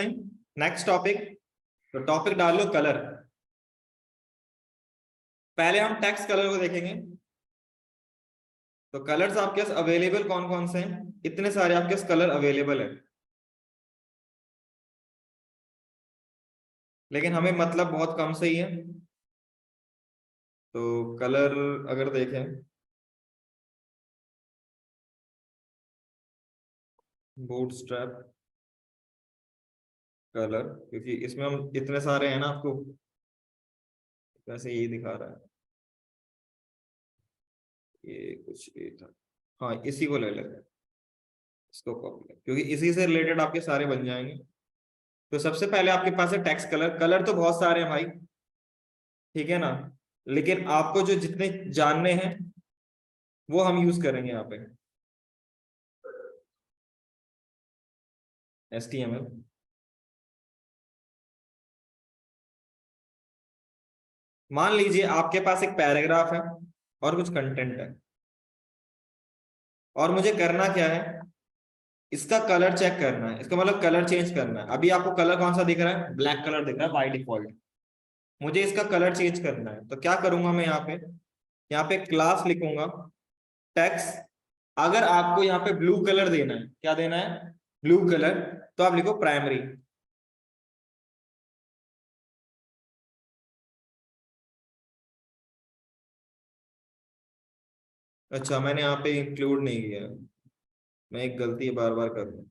Next topic. तो topic डाल लो colour. पहले हम टेक्स्ट कलर को देखेंगे। तो कलर्स आपके पास अवेलेबल कौन कौन से हैं? इतने सारे आपके पास कलर अवेलेबल है, लेकिन हमें मतलब बहुत कम से ही है। तो कलर अगर देखें, बूट स्ट्रैप कलर, क्योंकि इसमें हम इतने सारे हैं ना, आपको वैसे यही दिखा रहा है। ये कुछ ये था, हाँ इसी को ले लेते हैं, इसको कॉपी, क्योंकि इसी से रिलेटेड आपके सारे बन जाएंगे। तो सबसे पहले आपके पास है टेक्स्ट कलर। कलर तो बहुत सारे हैं भाई, ठीक है ना, लेकिन आपको जो जितने जानने हैं वो हम यूज करेंगे यहाँ पे। HTML। मान लीजिए आपके पास एक पैराग्राफ है और कुछ कंटेंट है, और मुझे करना क्या है, इसका कलर चेक करना है, इसका मतलब कलर चेंज करना है। अभी आपको कलर कौन सा दिख रहा है? ब्लैक कलर दिख रहा है बाय डिफॉल्ट। मुझे इसका कलर चेंज करना है, तो क्या करूंगा मैं यहाँ पे क्लास लिखूंगा, टेक्स्ट। अगर आपको यहाँ पे ब्लू कलर देना है, क्या देना है? ब्लू कलर, तो आप लिखो प्राइमरी। अच्छा, मैंने यहाँ पे इंक्लूड नहीं किया, मैं एक गलती बार बार कर रहा हूँ।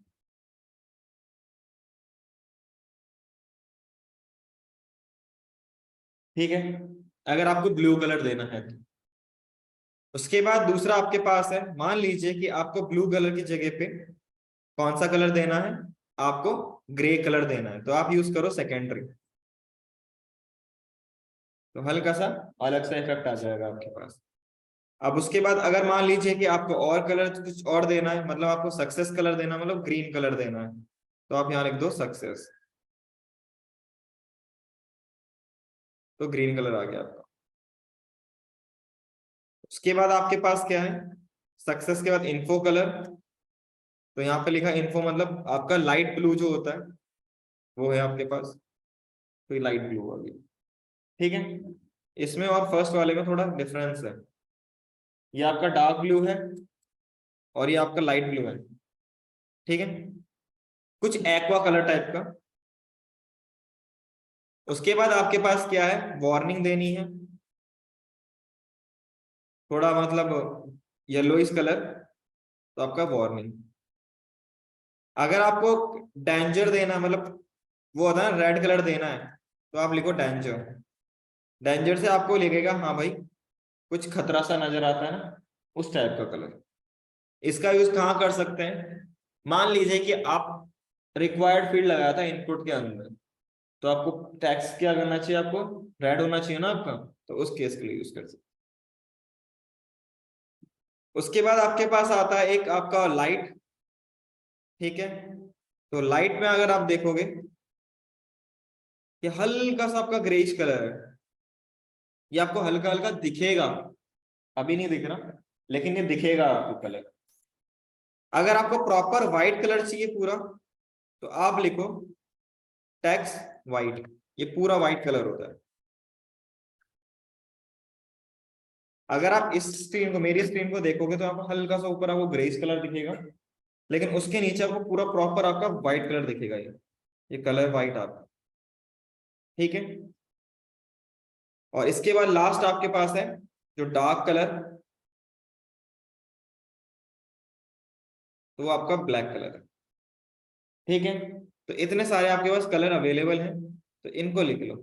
ठीक है, अगर आपको ब्लू कलर देना है तो उसके बाद दूसरा आपके पास है, मान लीजिए कि आपको ब्लू कलर की जगह पे कौन सा कलर देना है? आपको ग्रे कलर देना है, तो आप यूज करो सेकेंडरी। तो हल्का सा अलग सा इफेक्ट आ जाएगा आपके पास। अब उसके बाद अगर मान लीजिए कि आपको और कलर कुछ और देना है, मतलब आपको सक्सेस कलर देना है, मतलब ग्रीन कलर देना है, तो आप यहाँ लिख दो सक्सेस, तो ग्रीन कलर आ गया आपका। उसके बाद आपके पास क्या है? सक्सेस के बाद इन्फो कलर, तो यहाँ पे लिखा इन्फो, मतलब आपका लाइट ब्लू जो होता है वो है आपके पास, तो ये लाइट ब्लू आ गया। ठीक है, इसमें और फर्स्ट वाले में थोड़ा डिफरेंस है। ये आपका डार्क ब्लू है और ये आपका लाइट ब्लू है, ठीक है, कुछ एक्वा कलर टाइप का। उसके बाद आपके पास क्या है? वार्निंग देनी है, थोड़ा मतलब येलोइश कलर, तो आपका वार्निंग। अगर आपको डेंजर देना है, मतलब वो होता है रेड कलर देना है, तो आप लिखो डेंजर। डेंजर से आपको लगेगा हाँ भाई कुछ खतरा सा नजर आता है ना, उस टाइप का कलर। इसका यूज कहाँ कर सकते हैं? मान लीजिए कि आप रिक्वायर्ड फील्ड लगाया था इनपुट के अंदर, तो आपको टेक्स्ट क्या करना चाहिए? आपको रेड होना चाहिए ना आपका, तो उस केस के लिए यूज कर सकते। उसके बाद आपके पास आता है एक आपका लाइट, ठीक है। तो लाइट में अगर आप देखोगे कि हल्का सा आपका ग्रेइश कलर है, ये आपको हल्का हल्का दिखेगा, अभी नहीं दिख रहा, लेकिन ये दिखेगा आपको कलर। अगर आपको प्रॉपर व्हाइट कलर चाहिए पूरा, तो आप लिखो टेक्स्ट व्हाइट, ये पूरा व्हाइट कलर होता है। अगर आप इस स्क्रीन को, मेरी स्क्रीन को देखोगे, तो आपको हल्का सा ऊपर आपको ग्रेइश कलर दिखेगा, लेकिन उसके नीचे आपको पूरा प्रॉपर आपका व्हाइट कलर दिखेगा। ये कलर व्हाइट आपका, ठीक है। और इसके बाद लास्ट आपके पास है जो डार्क कलर, तो वो आपका ब्लैक कलर है, ठीक है। तो इतने सारे आपके पास कलर अवेलेबल हैं, तो इनको लिख लो।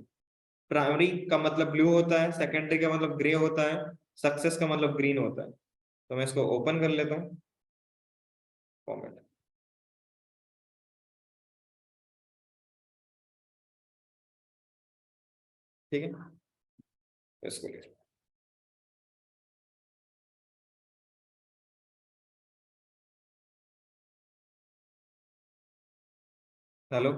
प्राइमरी का मतलब ब्लू होता है, सेकेंडरी का मतलब ग्रे होता है, सक्सेस का मतलब ग्रीन होता है। तो मैं इसको ओपन कर लेता हूँ, फॉर्मेट, ठीक है, इसको लिख। हेलो।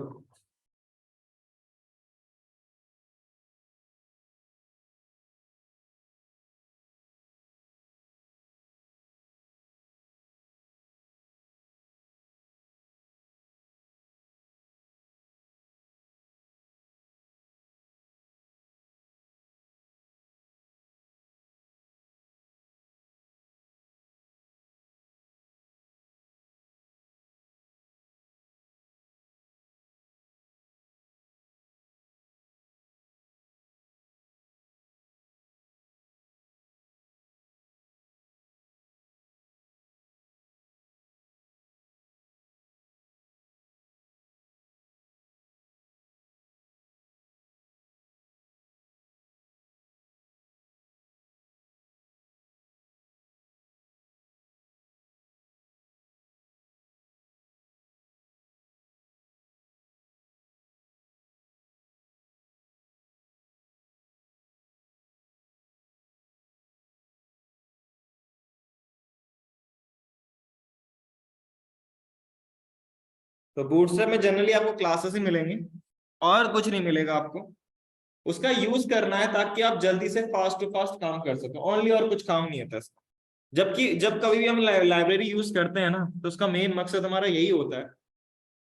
तो बूटस्ट्रैप में जनरली आपको क्लासेस ही मिलेंगे और कुछ नहीं मिलेगा आपको। उसका यूज करना है ताकि आप जल्दी से फास्ट टू फास्ट काम कर सको, ओनली, और कुछ काम नहीं होता इसका। जबकि जब कभी भी हम लाइब्रेरी यूज करते हैं ना, तो उसका मेन मकसद हमारा यही होता है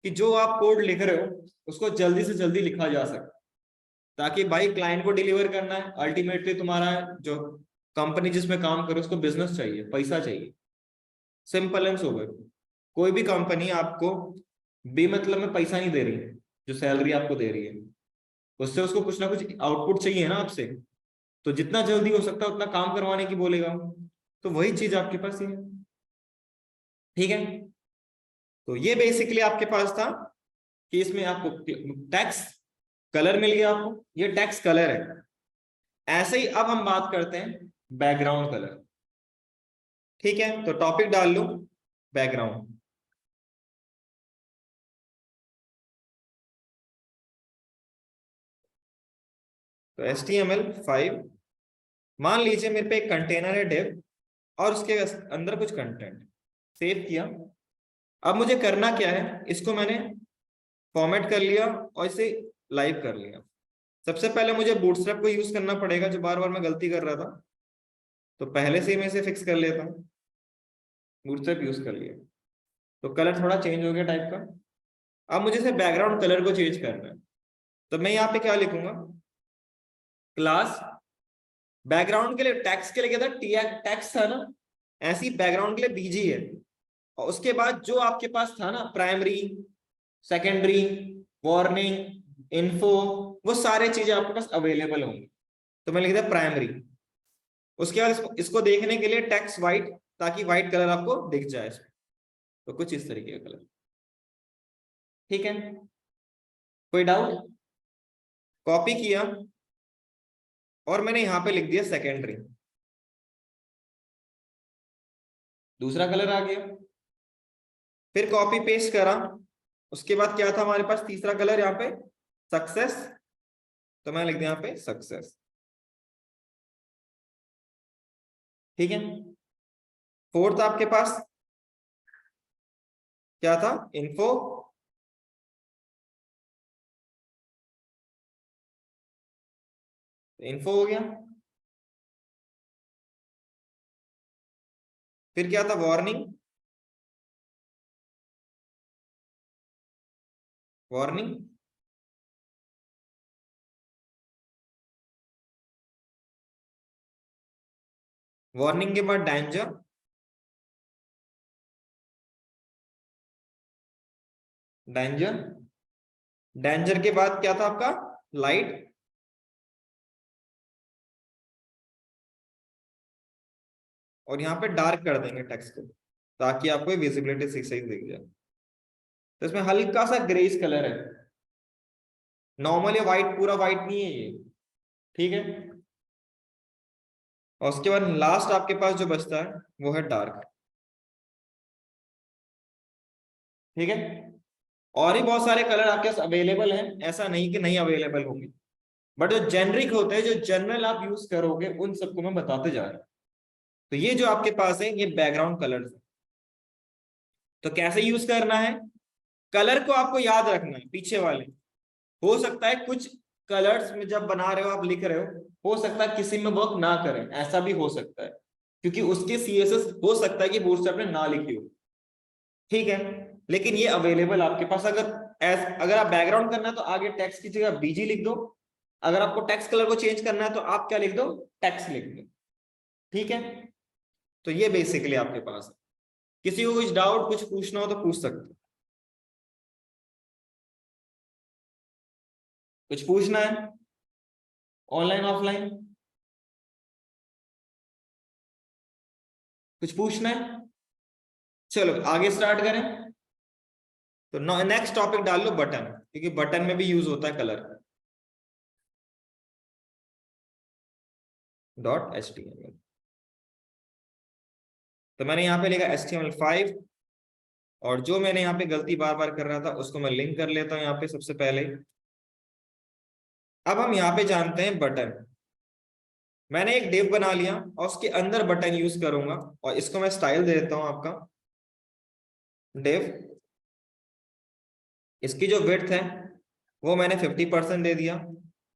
कि जो आप कोड लिख रहे हो उसको जल्दी से जल्दी लिखा जा सके, ताकि भाई क्लाइंट को डिलीवर करना है अल्टीमेटली। तुम्हारा जो कंपनी जिसमें काम करे उसको बिजनेस चाहिए, पैसा चाहिए, सिंपल एंड सोबर। कोई भी कंपनी आपको बेमतलब में पैसा नहीं दे रही है, जो सैलरी आपको दे रही है उससे उसको कुछ ना कुछ आउटपुट चाहिए ना आपसे। तो जितना जल्दी हो सकता है उतना काम करवाने की बोलेगा, तो वही चीज आपके पास ही है। ठीक है, तो ये बेसिकली आपके पास था कि इसमें आपको टेक्स्ट कलर मिल गया आपको, ये टेक्स्ट कलर है। ऐसे ही अब हम बात करते हैं बैकग्राउंड कलर। ठीक है, तो टॉपिक डाल लो बैकग्राउंड। तो HTML5, मान लीजिए मेरे पे एक कंटेनर है डिव, और उसके अंदर कुछ कंटेंट सेव किया। अब मुझे करना क्या है, इसको मैंने फॉर्मेट कर लिया और इसे लाइव कर लिया। सबसे पहले मुझे बूटस्ट्रैप को यूज करना पड़ेगा, जो बार बार मैं गलती कर रहा था, तो पहले से ही मैं इसे फिक्स कर लेता हूँ। बूटस्ट्रैप यूज कर लिया, तो कलर थोड़ा चेंज हो गया टाइप का। अब मुझे इसे बैकग्राउंड कलर को चेंज करना है, तो मैं यहाँ पे क्या लिखूंगा, क्लास बैकग्राउंड के लिए टैक्स के लिए क्या था, टैक्स था ना, ऐसी बैकग्राउंड के लिए बीजी है। और उसके बाद जो आपके पास था ना, प्राइमरी, सेकेंडरी, वार्निंग, इन्फो, वो सारे चीजें आपके पास अवेलेबल होंगी। तो मैं लिख दिया प्राइमरी। उसके बाद इसको देखने के लिए टेक्स्ट व्हाइट, ताकि व्हाइट कलर आपको दिख जाए इसमें। तो कुछ इस तरीके का कलर। ठीक है, कोई डाउट? कॉपी किया और मैंने यहां पे लिख दिया सेकेंडरी, दूसरा कलर आ गया। फिर कॉपी पेस्ट करा, उसके बाद क्या था हमारे पास तीसरा कलर यहाँ पे, सक्सेस। तो मैं लिख दिया यहाँ पे सक्सेस। ठीक है, फोर्थ आपके पास क्या था, इन्फो। इन्फो हो गया। फिर क्या था, वार्निंग। वार्निंग, वार्निंग के बाद डेंजर। डेंजर, डेंजर के बाद क्या था आपका, लाइट। और यहाँ पे डार्क कर देंगे टेक्स्ट को, ताकि आपको विजिबिलिटी सही दिख जाए। तो इसमें हल्का सा ग्रेस कलर है, नॉर्मली व्हाइट, पूरा व्हाइट नहीं है ये। ठीक है, और उसके बाद लास्ट आपके पास जो बचता है वो है डार्क। ठीक है, और ही बहुत सारे कलर आपके पास अवेलेबल हैं, ऐसा नहीं कि नहीं अवेलेबल होंगे, बट जो जेनरिक होते हैं, जो जनरल आप यूज करोगे, उन सबको मैं बताते जा रहा हूं। तो ये जो आपके पास है, ये बैकग्राउंड कलर्स है। तो कैसे यूज करना है, कलर को आपको याद रखना है पीछे वाले। हो सकता है कुछ कलर्स में जब बना रहे हो, आप लिख रहे हो सकता है किसी में वर्क ना करें, ऐसा भी हो सकता है, क्योंकि उसके CSS हो सकता है कि बूटस्ट्रैप ने ना लिखी हो। ठीक है, लेकिन ये अवेलेबल आपके पास। अगर आप बैकग्राउंड करना है तो आगे टेक्स्ट की जगह बीजी लिख दो। अगर आपको टेक्स्ट कलर को चेंज करना है तो आप क्या लिख दो, टेक्स्ट लिख दो। ठीक है, तो ये बेसिकली आपके पास है। किसी को कुछ डाउट, कुछ पूछना हो तो पूछ सकते हो। कुछ पूछना है, ऑनलाइन ऑफलाइन, कुछ पूछना है? चलो आगे स्टार्ट करें। तो नेक्स्ट टॉपिक डाल लो बटन, क्योंकि बटन में भी यूज होता है कलर। .html, तो मैंने यहाँ पे लिखा HTML5, और जो मैंने यहाँ पे गलती बार बार कर रहा था उसको मैं लिंक कर लेता हूँ यहाँ पे सबसे पहले। अब हम यहाँ पे जानते हैं बटन। मैंने एक डिव बना लिया और उसके अंदर बटन यूज करूंगा, और इसको मैं स्टाइल दे देता हूँ आपका, डिव इसकी जो विड्थ है वो मैंने 50% दे दिया,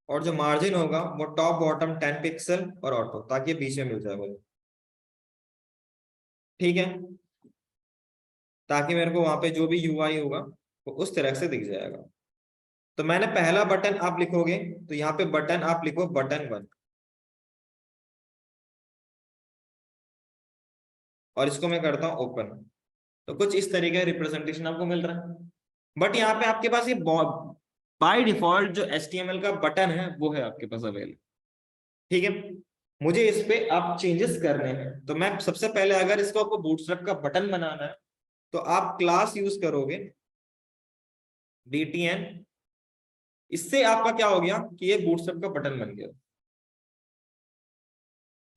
और जो मार्जिन होगा वो टॉप बॉटम 10 पिक्सल और ऑटो, ताकि बीच में मिल जाए मुझे। ठीक है, ताकि मेरे को वहां पे जो भी यूआई होगा वो उस तरह से दिख जाएगा। तो मैंने पहला बटन आप लिखोगे तो यहाँ पे बटन आप लिखो बटन 1, और इसको मैं करता हूँ ओपन। तो कुछ इस तरीके का रिप्रेजेंटेशन आपको मिल रहा है। बट यहाँ पे आपके पास ये बाय डिफॉल्ट जो HTML का बटन है वो है आपके पास अवेलेबल। ठीक है, मुझे इस पे आप चेंजेस करने हैं, तो मैं सबसे पहले, अगर इसको आपको बूटस्ट्रैप का बटन बनाना है तो आप क्लास यूज करोगे btn। इससे आपका क्या हो गया कि ये बूटस्ट्रैप का बटन बन गया।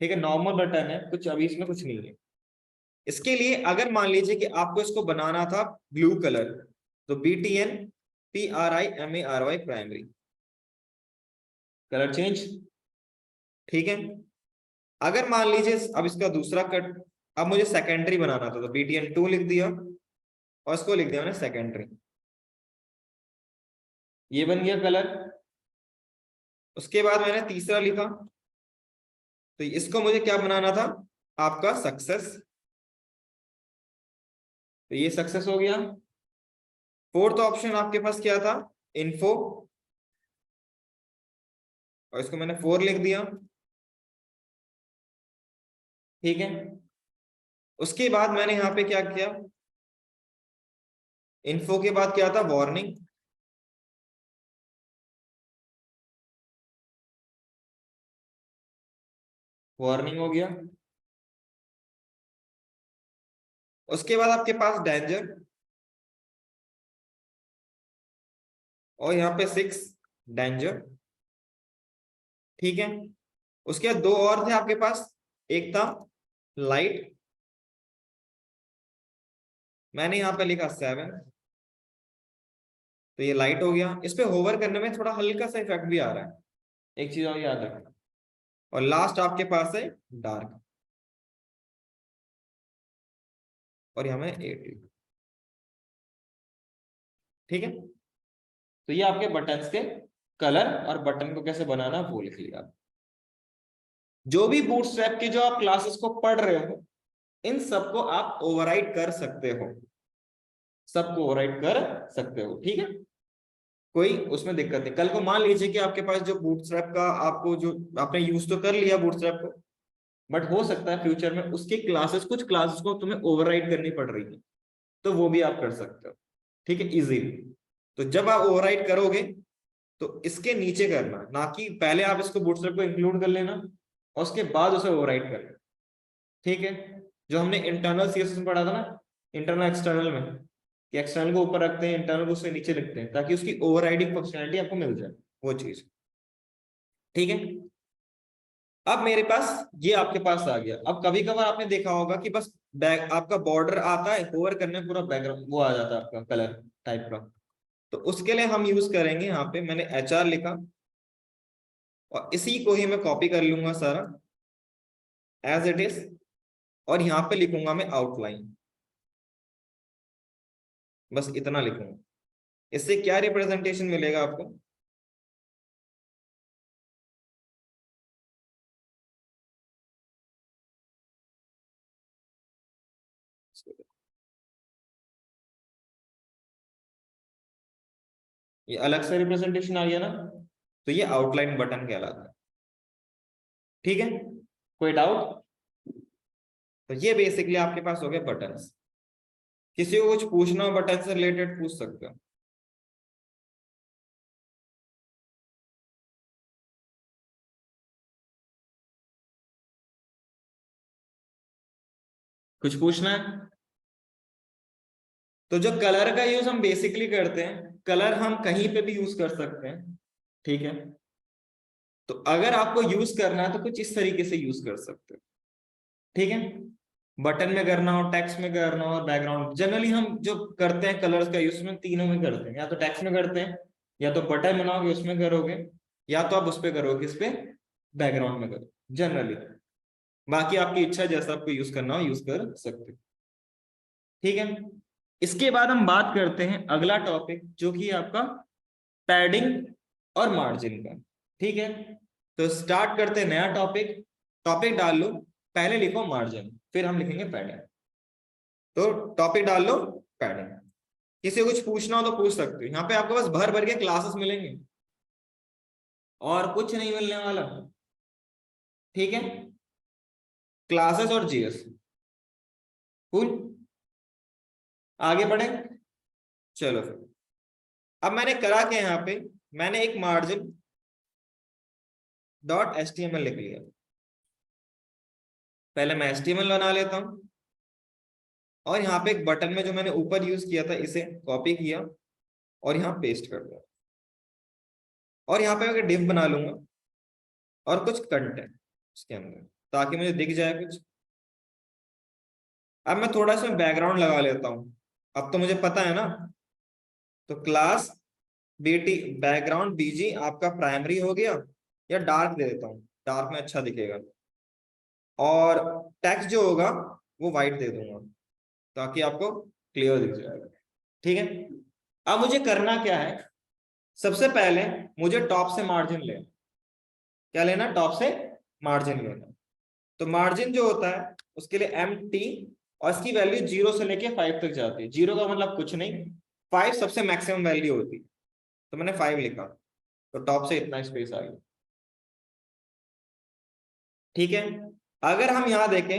ठीक है, नॉर्मल बटन है, कुछ अभी इसमें कुछ नहीं है। इसके लिए अगर मान लीजिए कि आपको इसको बनाना था ब्लू कलर, तो btn PRIMARY primary colour change. ठीक है, अगर मान लीजिए अब इसका दूसरा कट, अब मुझे सेकेंडरी बनाना था, तो btn2 लिख दिया और इसको लिख दिया मैंने सेकेंडरी। ये बन गया कलर। उसके बाद मैंने तीसरा लिखा, तो इसको मुझे क्या बनाना था, आपका सक्सेस, तो ये सक्सेस हो गया। फोर्थ ऑप्शन आपके पास क्या था, इन्फो, और इसको मैंने 4 लिख दिया। ठीक है, उसके बाद मैंने यहाँ पे क्या किया, इन्फो के बाद क्या था, वार्निंग। वार्निंग हो गया। उसके बाद आपके पास डेंजर, और यहाँ पे 6 डेंजर। ठीक है, उसके बाद दो और थे आपके पास, एक था लाइट, मैंने यहाँ पे लिखा 7, तो ये लाइट हो गया। इस पे होवर करने में थोड़ा हल्का सा इफेक्ट भी आ रहा है, एक चीज और याद रखना। और लास्ट आपके पास है डार्क, और यहाँ में 8। ठीक है, तो ये आपके बटन्स के कलर, और बटन को कैसे बनाना वो लिख लिया। जो भी बूटस्ट्रैप के जो आप क्लासेस को पढ़ रहे हो, इन सबको आप ओवरराइड कर सकते हो, सबको ओवरराइड कर सकते हो। ठीक है, कोई उसमें दिक्कत नहीं। कल को मान लीजिए कि आपके पास जो बूटस्ट्रैप का, आपको जो आपने यूज तो कर लिया बूटस्ट्रैप को, बट हो सकता है फ्यूचर में उसकी क्लासेस, कुछ क्लासेस को तुम्हें ओवरराइड करनी पड़ रही है, तो वो भी आप कर सकते हो। ठीक है, इजीली। तो जब आप ओवरराइड करोगे तो इसके नीचे करना, ना कि पहले आप इसको बूटस्ट्रैप को इंक्लूड कर लेना और उसके बाद उसे ओवरराइड कर लेना। ठीक है, जो हमने इंटरनल सीएसएस में पढ़ा था ना, इंटरनल एक्सटर्नल में, कि एक्सटर्नल को ऊपर रखते हैं, इंटरनल को उससे नीचे रखते हैं, ताकि उसकी ओवरराइडिंग फंक्शनैलिटी आपको मिल जाए, वो चीज। ठीक है, अब मेरे पास ये आपके पास आ गया। अब कभी कभार आपने देखा होगा कि बस बैक आपका बॉर्डर आता है, होवर करने पूरा बैकग्राउंड वो आ जाता है आपका कलर टाइप का। तो उसके लिए हम यूज करेंगे, यहाँ पे मैंने HR लिखा, और इसी को ही मैं कॉपी कर लूंगा सारा एज इट इज, और यहाँ पे लिखूंगा मैं आउटलाइन, बस इतना लिखूंगा। इससे क्या रिप्रेजेंटेशन मिलेगा आपको, ये अलग से रिप्रेजेंटेशन आ गया ना, तो ये आउटलाइन बटन कहलाता है। ठीक है, कोई डाउट? तो ये बेसिकली आपके पास हो गए बटन्स। किसी को कुछ पूछना हो बटन से रिलेटेड पूछ सकते हो। कुछ पूछना है? तो जो कलर का यूज हम बेसिकली करते हैं, कलर हम कहीं पे भी यूज कर सकते हैं। ठीक है, तो अगर आपको यूज करना है तो कुछ इस तरीके से यूज कर सकते हो। ठीक है, बटन में करना हो, टेक्स्ट में करना हो, और बैकग्राउंड, जनरली हम जो करते हैं कलर्स का यूज में तीनों में करते हैं, या तो टेक्स्ट में करते हैं, या तो बटन बनाओगे उसमें करोगे, या तो आप उस पे करोगे, इस पे बैकग्राउंड में करो जनरली। बाकी आपकी इच्छा, जैसा आपको यूज करना हो यूज कर सकते हो। ठीक है, इसके बाद हम बात करते हैं अगला टॉपिक, जो कि आपका पैडिंग और मार्जिन का। ठीक है, तो स्टार्ट करते हैं नया टॉपिक। टॉपिक डाल लो, पहले लिखो मार्जिन, फिर हम लिखेंगे पैडिंग। तो टॉपिक डाल लो पैडिंग। किसी को कुछ पूछना हो तो पूछ सकते हो, यहाँ पे आपके पास भर भर के क्लासेस मिलेंगे और कुछ नहीं मिलने वाला। ठीक है, क्लासेस और जीएस। कूल, आगे बढ़े। चलो फिर, अब मैंने करा क्या यहाँ पे, मैंने एक मार्जिन डॉट एचटीएमएल लिख लिया। पहले मैं एचटीएमएल बना लेता हूं, और यहाँ पे एक बटन में जो मैंने ऊपर यूज किया था इसे कॉपी किया और यहाँ पेस्ट कर दिया, और यहाँ पे मैं डिव बना लूंगा और कुछ कंटेंट उसके अंदर, ताकि मुझे दिख जाए कुछ। अब मैं थोड़ा सा बैकग्राउंड लगा लेता हूँ, अब तो मुझे पता है ना। तो क्लास बीटी बैकग्राउंड बीजी आपका प्राइमरी हो गया, या डार्क दे देता हूँ, डार्क में अच्छा दिखेगा। और टेक्स्ट जो होगा वो व्हाइट दे दूंगा, ताकि आपको क्लियर दिख जाएगा। ठीक है, अब मुझे करना क्या है, सबसे पहले मुझे टॉप से मार्जिन लेना। क्या लेना, टॉप से मार्जिन लेना। तो मार्जिन जो होता है उसके लिए एम टी, और इसकी वैल्यू 0 से लेके 5 तक जाती है। 0 का मतलब कुछ नहीं, 5 सबसे मैक्सिमम वैल्यू होती है, तो मैंने 5 लिखा, तो टॉप से इतना स्पेस आ गया। ठीक है, अगर हम यहां देखें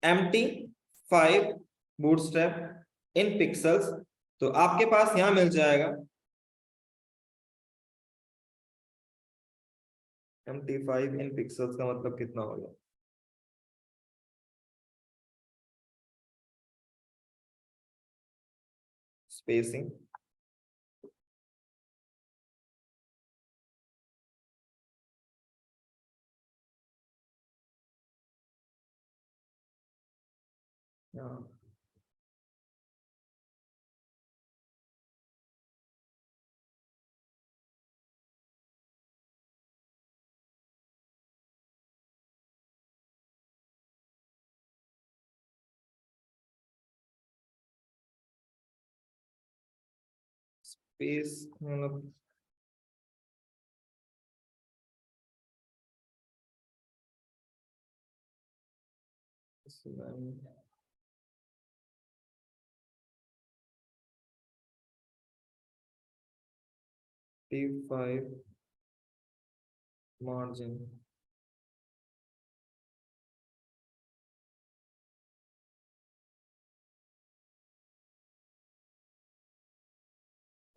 एम्प्टी 5 बूटस्ट्रैप इन पिक्सल्स, तो आपके पास यहां मिल जाएगा एम्प्टी 5 इन पिक्सल्स का मतलब कितना होगा, स्पेसिंग। स्पेस मतलब 5 मार्जिन।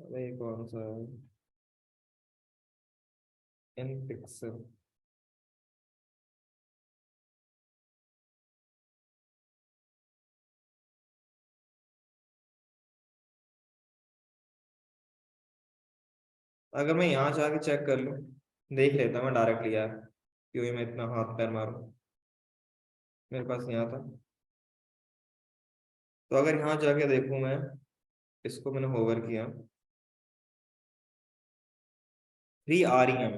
अरे कौन सा है, इन पिक्सल। अगर मैं यहाँ जाके चेक कर लूँ, देख लेता मैं डायरेक्टली यार, क्यों मैं इतना हाथ पैर मारूं। मेरे पास यहाँ था, तो अगर यहाँ जाके देखूं मैं, इसको मैंने होवर किया, 3 REM।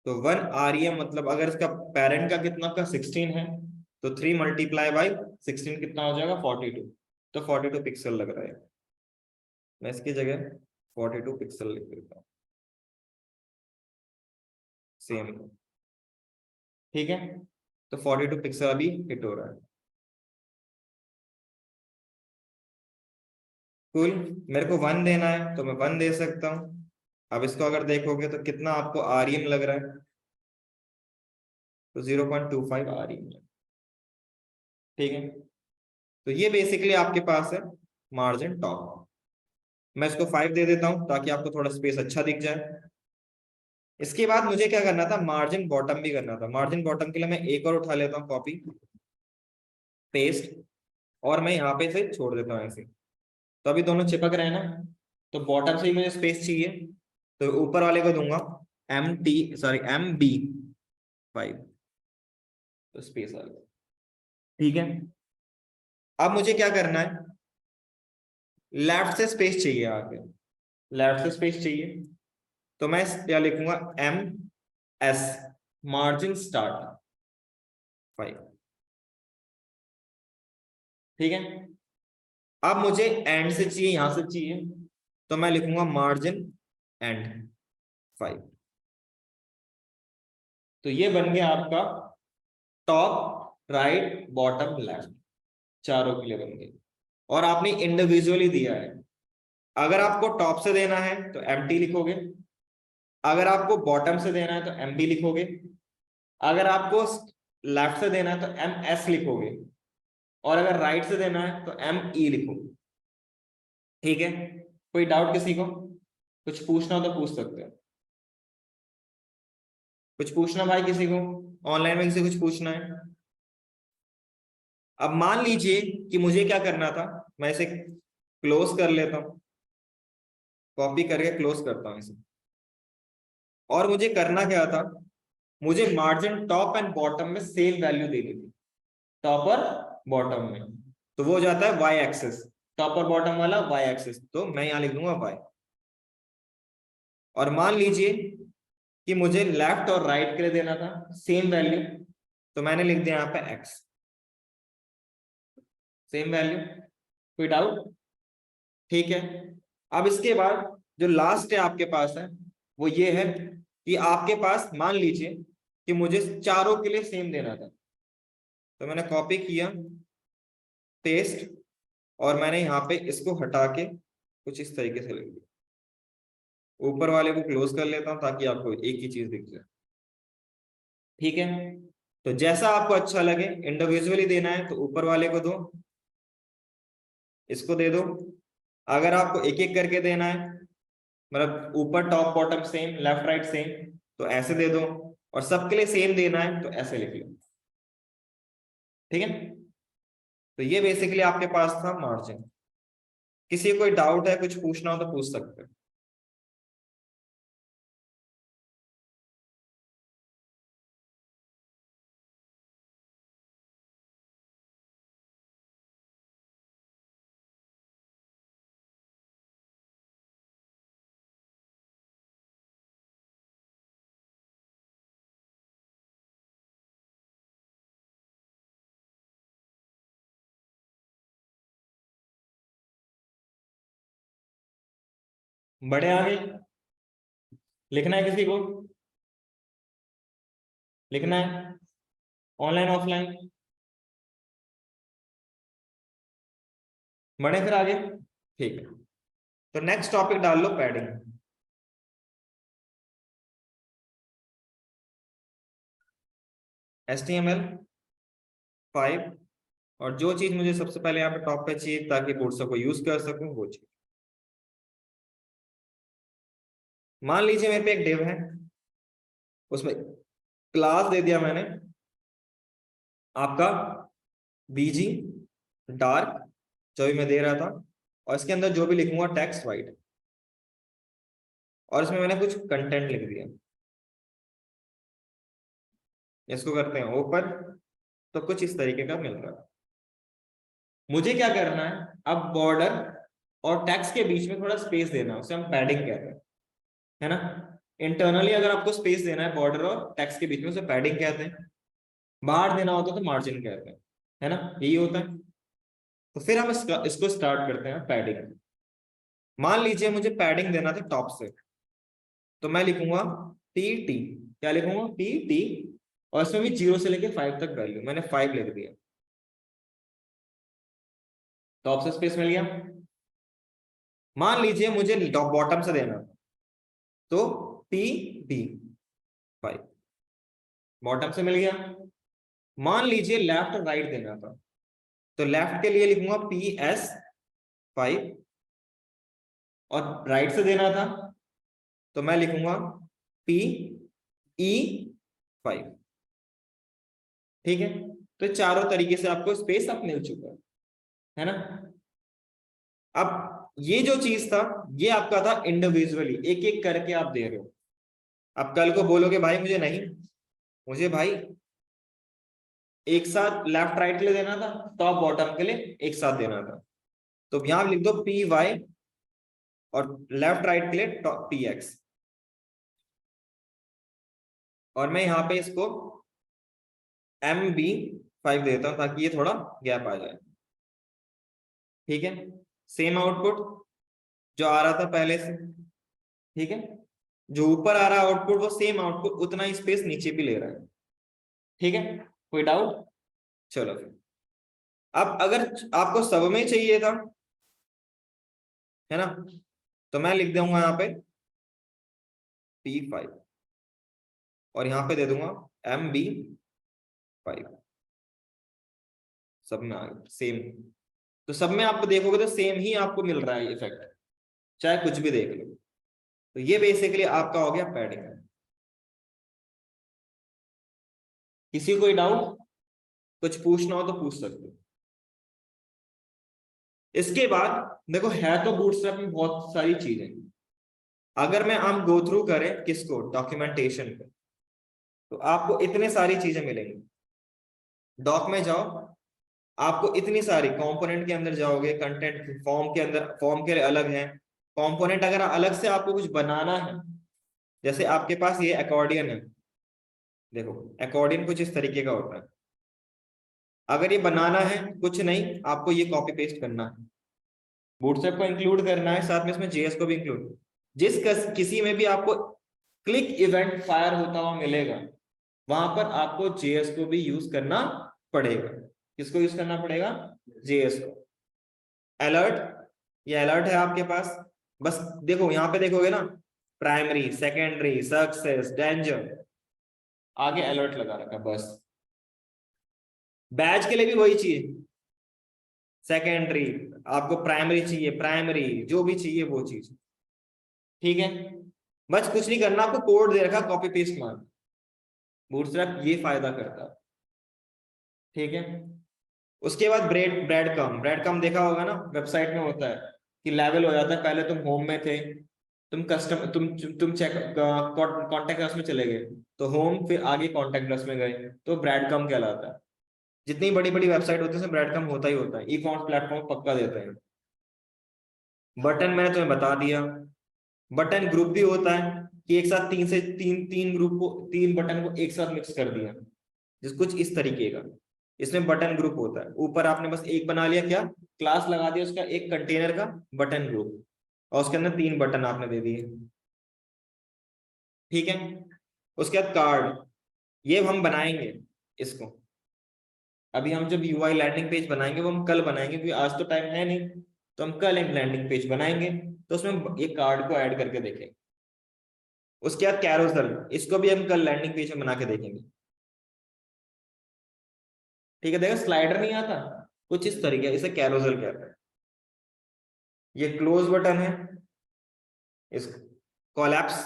तो 1 REM मतलब अगर इसका पेरेंट का कितना का 16 है, तो 3 मल्टीप्लाई बाई 16 कितना हो जाएगा, 42। तो 42 पिक्सल लग रहा है, मैं इसकी जगह 42 पिक्सल लिख देता हूँ, सेम। ठीक है, तो 42 पिक्सल अभी हिट हो रहा है। कुल मेरे को 1 देना है, तो मैं 1 दे सकता हूँ। अब इसको अगर देखोगे तो कितना आपको REM लग रहा है, तो 0.25 REM। ठीक है, तो ये बेसिकली आपके पास है मार्जिन टॉप। मैं इसको 5 दे देता हूं, ताकि आपको थोड़ा स्पेस अच्छा दिख जाए। इसके बाद मुझे क्या करना था, मार्जिन बॉटम भी करना था। मार्जिन बॉटम के लिए मैं एक और उठा लेता हूँ, कॉपी पेस्ट, और मैं यहाँ पे से छोड़ देता हूँ ऐसे, तो अभी दोनों चिपक रहे हैं ना। तो बॉटम से ही मुझे स्पेस चाहिए, तो ऊपर वाले को दूंगा MB5, तो स्पेस आ गया। ठीक है, अब मुझे क्या करना है, लेफ्ट से स्पेस चाहिए आगे, लेफ्ट से स्पेस चाहिए, तो मैं क्या लिखूंगा, MS मार्जिन स्टार्ट 5। ठीक है, अब मुझे एंड से चाहिए, यहां से चाहिए, तो मैं लिखूंगा मार्जिन एंड 5। तो ये बन गया आपका टॉप राइट बॉटम लेफ्ट, चारों के लिए बन गए। और आपने इंडिविजुअली दिया है। अगर आपको टॉप से देना है तो एम्प्टी लिखोगे, अगर आपको बॉटम से देना है तो एम बी लिखोगे, अगर आपको लेफ्ट से देना है तो एम एस लिखोगे, और अगर राइट से देना है तो एम ई लिखोगे। ठीक है, कोई डाउट किसी को? कुछ पूछना हो तो पूछ सकते हो। कुछ पूछना भाई किसी को? ऑनलाइन में किसी कुछ पूछना है? अब मान लीजिए कि मुझे क्या करना था, मैं इसे क्लोज कर लेता हूं, कॉपी करके क्लोज करता हूं इसे। और मुझे करना क्या था, मुझे मार्जिन टॉप एंड बॉटम में सेम वैल्यू देनी थी, टॉप और बॉटम में। तो वो हो जाता है वाई एक्सेस, टॉप और बॉटम वाला वाई एक्सेस, तो मैं यहां लिख दूंगा वाई। और मान लीजिए कि मुझे लेफ्ट और राइट के लिए देना था सेम वैल्यू, तो मैंने लिख दिया यहाँ पे एक्स, सेम वैल्यू। कोई डाउट? ठीक है। अब इसके बाद जो लास्ट है आपके पास है, वो ये है कि आपके पास मान लीजिए कि मुझे चारों के लिए सेम देना था, तो मैंने कॉपी किया, पेस्ट, और मैंने यहाँ पे इसको हटा के कुछ इस तरीके से लिख दिया। ऊपर वाले को क्लोज कर लेता हूं ताकि आपको एक ही चीज दिख जाए। ठीक है, तो जैसा आपको अच्छा लगे, इंडिविजुअली देना है तो ऊपर वाले को दो, इसको दे दो। अगर आपको एक एक करके देना है, मतलब ऊपर top bottom same, left right same, तो ऐसे दे दो। और सबके लिए सेम देना है तो ऐसे लिख लो। ठीक है, तो ये बेसिकली आपके पास था मार्जिन। किसी को कोई डाउट है, कुछ पूछना हो तो पूछ सकते हैं। बड़े आगे लिखना है किसी को? लिखना है ऑनलाइन ऑफलाइन? बड़े फिर आगे। ठीक है, तो नेक्स्ट टॉपिक डाल लो पैडिंग। HTML5। और जो चीज मुझे सबसे पहले यहाँ पे टॉप पे चाहिए ताकि बोर्ड को यूज कर सकूं, वो चीज। मान लीजिए मेरे पे एक डिव है, उसमें क्लास दे दिया मैंने आपका बीजी डार्क, जो भी मैं दे रहा था, और इसके अंदर जो भी लिखूंगा टेक्स्ट वाइट, और इसमें मैंने कुछ कंटेंट लिख दिया। इसको करते हैं ओपन, तो कुछ इस तरीके का मिल रहा है। मुझे क्या करना है, अब बॉर्डर और टेक्स्ट के बीच में थोड़ा स्पेस देना है, उसे हम पैडिंग कहते हैं, है ना। इंटरनली अगर आपको स्पेस देना है बॉर्डर और टेक्स्ट के बीच में, उसे पैडिंग कहते हैं। बाहर देना होता तो मार्जिन कहते हैं, है ना, यही होता है। तो फिर हम इसको स्टार्ट करते हैं पैडिंग। मान लीजिए मुझे पैडिंग देना था टॉप से, तो मैं लिखूंगा पी टी। क्या लिखूंगा? P T. और इसमें भी 0 से लेके 5 तक वैल्यू, मैंने 5 लिख दिया। टॉप से स्पेस मिल गया। मान लीजिए मुझे बॉटम से देना, तो पी डी 5, बॉटम से मिल गया। मान लीजिए लेफ्ट और राइट देना था, तो लेफ्ट के लिए लिखूंगा पी एस 5, और राइट से देना था तो मैं लिखूंगा पी ई 5। ठीक है, तो चारों तरीके से आपको स्पेस अब मिल चुका है ना। अब ये जो चीज था, ये आपका था इंडिविजुअली, एक एक करके आप दे रहे हो। अब कल को बोलोगे भाई मुझे नहीं, मुझे भाई एक साथ लेफ्ट राइट के लिए देना था, टॉप बॉटम के लिए एक साथ देना था, तो यहां लिख दो पी वाई, और लेफ्ट राइट के लिए पी एक्स। और मैं यहाँ पे इसको MB5 देता हूं ताकि ये थोड़ा गैप आ जाए। ठीक है, सेम आउटपुट जो आ रहा था पहले से, ठीक है, जो ऊपर आ रहा है आउटपुट वो सेम आउटपुट उतना स्पेस नीचे भी ले रहा है, ठीक है, कोई डाउट? चलो फिर, अब अगर आपको सब में चाहिए था, है ना, तो मैं लिख दूंगा यहाँ पे P5 और यहाँ पे दे दूंगा MB5, सब में आ गया सेम। तो सब में आप देखोगे तो सेम ही आपको मिल रहा है इफेक्ट, चाहे कुछ भी देख लो। तो ये बेसिकली आपका हो गया पैडिंग। किसी को कोई डाउट, कुछ पूछना हो तो पूछ सकते हो। इसके बाद देखो, है तो बूटस्ट्रैप में बहुत सारी चीजें, अगर मैं हम गो थ्रू करें किसको, डॉक्यूमेंटेशन पे, तो आपको इतने सारी चीजें मिलेंगी। डॉक में जाओ, आपको इतनी सारी कंपोनेंट के अंदर जाओगे, कंटेंट फॉर्म के अंदर, फॉर्म के अलग है कंपोनेंट। अगर अलग से आपको कुछ बनाना है, जैसे आपके पास ये अकॉर्डियन है, देखो अकॉर्डियन कुछ इस तरीके का होता है। अगर ये बनाना है, कुछ नहीं, आपको ये कॉपी पेस्ट करना है, बूटस्ट्रैप को इंक्लूड करना है, साथ में इसमें जेएस को भी इंक्लूड। किसी में भी आपको क्लिक इवेंट फायर होता हुआ मिलेगा, वहां पर आपको जेएस को भी यूज करना पड़ेगा। किसको यूज करना पड़ेगा? जेएस को। अलर्ट, ये अलर्ट है आपके पास, बस देखो यहाँ पे देखोगे ना, प्राइमरी, सेकेंडरी, सक्सेस, डेंजर, आगे अलर्ट लगा रखा बस। बैच के लिए भी वही चीज, सेकेंडरी, आपको प्राइमरी चाहिए, प्राइमरी जो भी चाहिए वो चीज, ठीक है। बस कुछ नहीं करना, आपको कोड दे रखा, कॉपी पेस्ट मार, बूटस्ट्रैप ये फायदा करता है, ठीक है। उसके बाद ब्रेड कम देखा होगा ना, वेबसाइट में होता है कि लेवल हो जाता है, पहले तुम होम में थे, तुम कस्टम तुम चेक कॉन्टेक्ट अस में चले गए, तो होम, फिर आगे कॉन्टेक्ट अस में गए, तो ब्रेड कम कहलाता है। जितनी बड़ी बड़ी वेबसाइट होती है उसमें ब्रेड कम होता ही होता है, ई कॉमर्स प्लेटफॉर्म पक्का देते हैं। बटन मैंने तुम्हें बता दिया, बटन ग्रुप भी होता है कि एक साथ तीन ग्रुप को, तीन बटन को एक साथ मिक्स कर दिया, जिस कुछ इस तरीके का, इसमें बटन ग्रुप होता है। ऊपर आपने बस एक बना लिया, क्या, क्लास लगा दिया उसका, एक कंटेनर का बटन ग्रुप, और उसके अंदर तीन बटन आपने दे दिए, ठीक है। उसके बाद कार्ड, ये हम बनाएंगे इसको, अभी हम जब यूआई लैंडिंग पेज बनाएंगे वो हम कल बनाएंगे, क्योंकि आज तो टाइम है नहीं, तो हम कल एक लैंडिंग पेज बनाएंगे, तो उसमें ये कार्ड को ऐड करके देखेंगे। उसके बाद कैरोसल, इसको भी हम कल लैंडिंग पेज में बना के देखेंगे, ठीक है। देखा, स्लाइडर नहीं आता, कुछ इस तरीके, इसे कैरोसल कहते हैं। ये क्लोज बटन है, इसको कोलैप्स,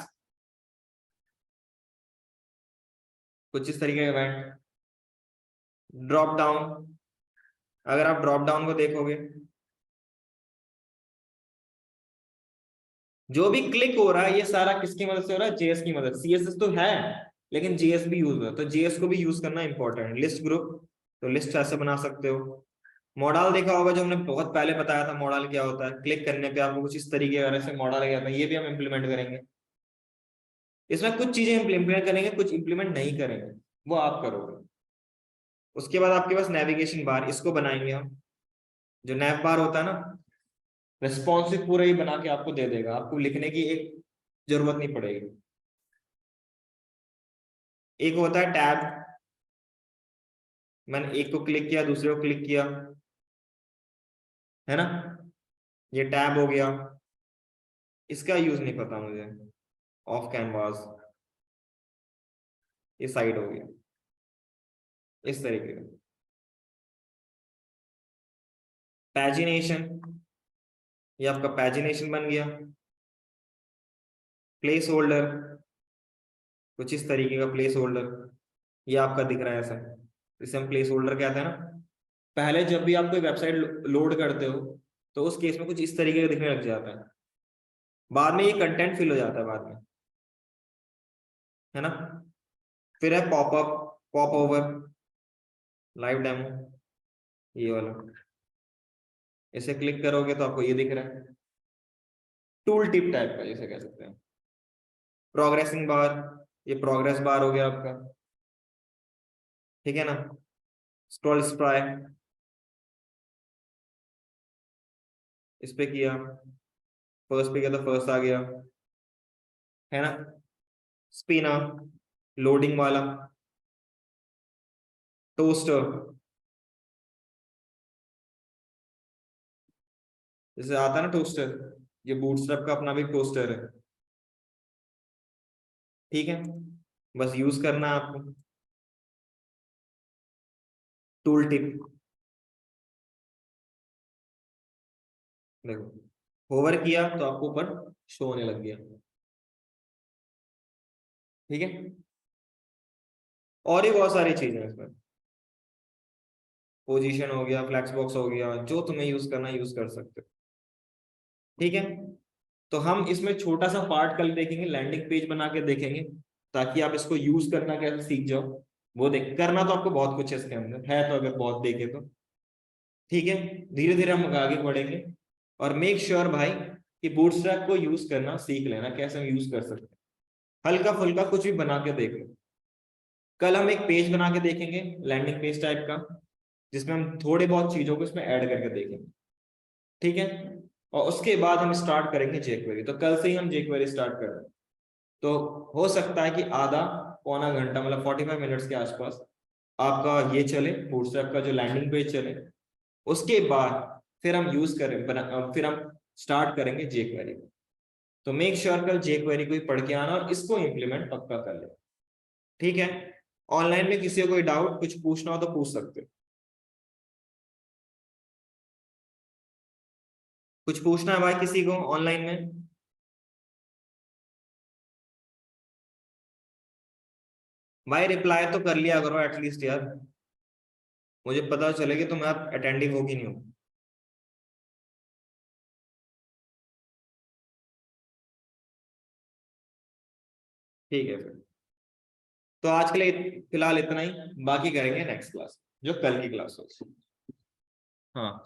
कुछ इस तरीके का इवेंट। ड्रॉप डाउन, अगर आप ड्रॉप डाउन को देखोगे, जो भी क्लिक हो रहा है ये सारा किसकी मदद से हो रहा है? जेएस की मदद। सीएसएस तो है, लेकिन जेएस भी यूज हो रहा है, तो जेएस को भी यूज करना इंपॉर्टेंट है। लिस्ट ग्रुप, तो लिस्ट ऐसे बना सकते हो। मॉडल देखा होगा, जो हमने बहुत पहले बताया था, मॉडल क्या होता है, क्लिक करने पे आपको कुछ इस तरीके का से मॉडल क्या होता है, ये भी हम इम्प्लीमेंट करेंगे। इसमें कुछ चीजें इम्प्लीमेंट करेंगे, कुछ इम्प्लीमेंट नहीं करेंगे, वो आप करोगे। उसके बाद आपके पास नेविगेशन बार, इसको बनाएंगे हम, जो नैव बार होता है ना, रिस्पॉन्सिव पूरा ही बना के आपको दे देगा, आपको लिखने की एक जरूरत नहीं पड़ेगी। एक होता है टैब, मैंने एक को क्लिक किया, दूसरे को क्लिक किया, है ना, ये टैब हो गया। इसका यूज नहीं पता मुझे, ऑफ कैनवास, ये साइड हो गया, इस तरीके का। पैजिनेशन, ये आपका पैजिनेशन बन गया। प्लेस होल्डर, कुछ इस तरीके का प्लेस होल्डर, ये आपका दिख रहा है ऐसा, इसे हम प्लेस होल्डर कहते हैं ना। पहले जब भी आप कोई वेबसाइट लोड करते हो, तो उस केस में कुछ इस तरीके का दिखने लग जाता है, बाद में ये कंटेंट फिल हो जाता है बाद में, है ना। फिर है popup, pop over, live demo, ये वाला, इसे क्लिक करोगे तो आपको ये दिख रहा है, टूल टिप टाइप का जैसे कह सकते हैं। प्रोग्रेसिंग बार, ये प्रोग्रेस बार हो गया आपका, ठीक है ना। स्क्रॉल स्प्राई, इस पे किया, फर्स्ट पे किया तो फर्स्ट आ गया, है ना। स्पिनर, लोडिंग वाला, टोस्टर, जैसे आता है ना टोस्टर, ये बूटस्ट्रैप का अपना भी टोस्टर है, ठीक है। बस यूज करना है आपको। टूल टिप, देखो होवर किया तो आपको ऊपर शो होने लग गया, ठीक है। और ही बहुत सारी चीजें हैं इसमें, पोजीशन हो गया, फ्लैक्स बॉक्स हो गया, जो तुम्हें यूज करना यूज कर सकते हो, ठीक है। तो हम इसमें छोटा सा पार्ट कल देखेंगे, लैंडिंग पेज बना के देखेंगे, ताकि आप इसको यूज करना कैसे सीख जाओ। वो देख करना तो आपको बहुत कुछ है इसके अंदर है, तो अगर बहुत देखे तो ठीक है। धीरे धीरे हम आगे बढ़ेंगे, और मेक श्योर भाई कि बूटस्ट्रैप को यूज करना सीख लेना, कैसे हम यूज कर सकते हैं। हल्का फुल्का कुछ भी बना के देख लो। कल हम एक पेज बना के देखेंगे, लैंडिंग पेज टाइप का, जिसमें हम थोड़े बहुत चीजों को इसमें ऐड करके देखेंगे, ठीक है। और उसके बाद हम स्टार्ट करेंगे जेक्वेरी, तो कल से ही हम जेक्वेरी स्टार्ट कर रहे हैं। तो हो सकता है कि आधा पौना घंटा, मतलब 45 मिनट्स के आसपास आपका ये चले, बूटस्ट्रैप का जो लैंडिंग पेज चले। उसके बाद फिर हम यूज करें फिर हम स्टार्ट करेंगे जेक्वेरी। तो मेक श्योर कल जेक्वेरी को ही पढ़ के आना, और इसको इम्प्लीमेंट पक्का कर ले, ठीक है। ऑनलाइन में किसी को कोई डाउट कुछ पूछना हो तो पूछ सकते हो। कुछ पूछना है भाई किसी को ऑनलाइन में? भाई रिप्लाई तो कर लिया करो एटलीस्ट यार, मुझे पता चले कि तुम आप अटेंडिंग हो कि नहीं हो। ठीक है फिर, तो आज के लिए फिलहाल इतना ही, बाकी करेंगे नेक्स्ट क्लास, जो कल की क्लास होगी। हाँ।